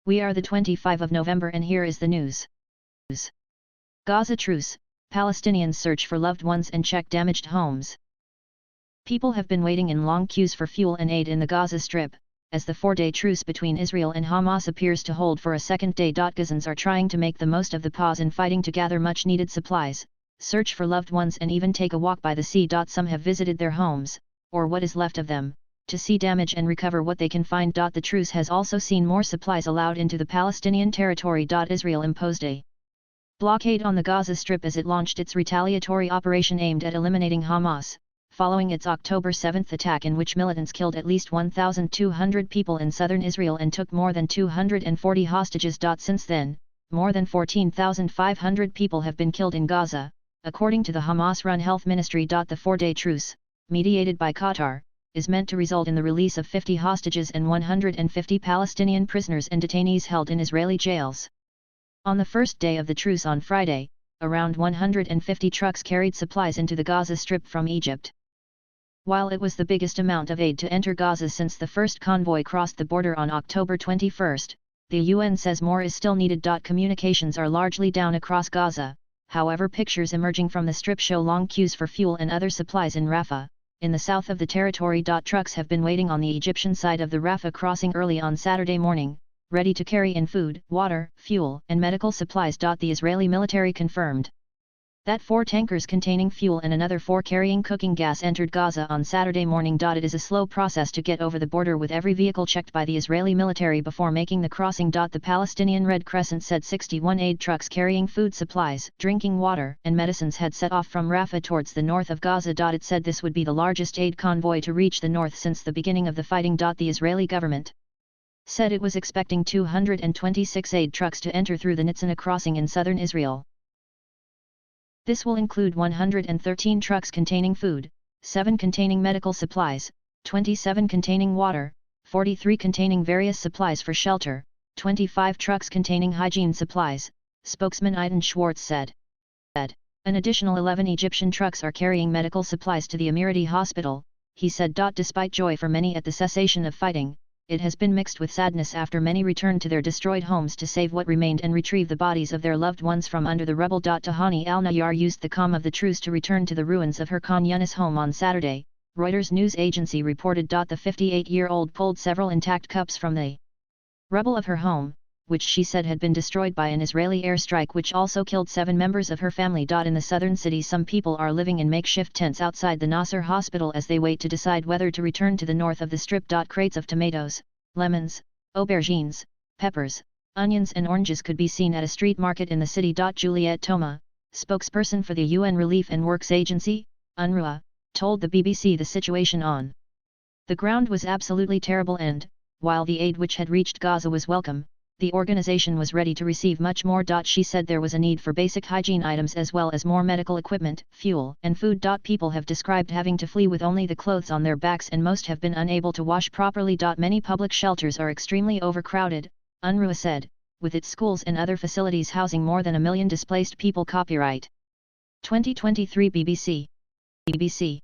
We are the 25 of November and here is the news. Gaza truce, Palestinians search for loved ones and check damaged homes. People have been waiting in long queues for fuel and aid in the Gaza Strip, as the 4-day truce between Israel and Hamas appears to hold for a second day. Gazans are trying to make the most of the pause in fighting to gather much-needed supplies, search for loved ones and even take a walk by the sea. Some have visited their homes, or what is left of them, to see damage and recover what they can find. The truce has also seen more supplies allowed into the Palestinian territory. Israel imposed a blockade on the Gaza Strip as it launched its retaliatory operation aimed at eliminating Hamas, following its October 7 attack in which militants killed at least 1,200 people in southern Israel and took more than 240 hostages. Since then, more than 14,500 people have been killed in Gaza, according to the Hamas-run health ministry. The 4-day truce, mediated by Qatar, is meant to result in the release of 50 hostages and 150 Palestinian prisoners and detainees held in Israeli jails. On the first day of the truce on Friday, around 150 trucks carried supplies into the Gaza Strip from Egypt. While it was the biggest amount of aid to enter Gaza since the first convoy crossed the border on October 21, the UN says more is still needed. Communications are largely down across Gaza, however pictures emerging from the Strip show long queues for fuel and other supplies in Rafah, in the south of the territory. Trucks have been waiting on the Egyptian side of the Rafah crossing early on Saturday morning, ready to carry in food, water, fuel and medical supplies. The Israeli military confirmed that 4 tankers containing fuel and another 4 carrying cooking gas entered Gaza on Saturday morning. It is a slow process to get over the border, with every vehicle checked by the Israeli military before making the crossing. The Palestinian Red Crescent said 61 aid trucks carrying food supplies, drinking water and medicines had set off from Rafah towards the north of Gaza. It said this would be the largest aid convoy to reach the north since the beginning of the fighting. The Israeli government said it was expecting 226 aid trucks to enter through the Nitzana crossing in southern Israel. This will include 113 trucks containing food, 7 containing medical supplies, 27 containing water, 43 containing various supplies for shelter, 25 trucks containing hygiene supplies, spokesman Aidan Schwartz said. An additional 11 Egyptian trucks are carrying medical supplies to the Emirati hospital, he said. Despite joy for many at the cessation of fighting, it has been mixed with sadness after many returned to their destroyed homes to save what remained and retrieve the bodies of their loved ones from under the rubble. Tahani al-Nayar used the calm of the truce to return to the ruins of her Khan Yunis home on Saturday, Reuters news agency reported. The 58-year-old pulled several intact cups from the rubble of her home, which she said had been destroyed by an Israeli airstrike which also killed 7 members of her family. In the southern city, some people are living in makeshift tents outside the Nasser hospital as they wait to decide whether to return to the north of the Strip. Crates of tomatoes, lemons, aubergines, peppers, onions and oranges could be seen at a street market in the city. Juliette Thoma, spokesperson for the UN Relief and Works Agency, UNRWA, told the BBC the situation on the ground was absolutely terrible and, while the aid which had reached Gaza was welcome, the organization was ready to receive much more. She said there was a need for basic hygiene items as well as more medical equipment, fuel and food. People have described having to flee with only the clothes on their backs and most have been unable to wash properly. Many public shelters are extremely overcrowded, UNRWA said, with its schools and other facilities housing more than 1 million displaced people. Copyright 2023 BBC.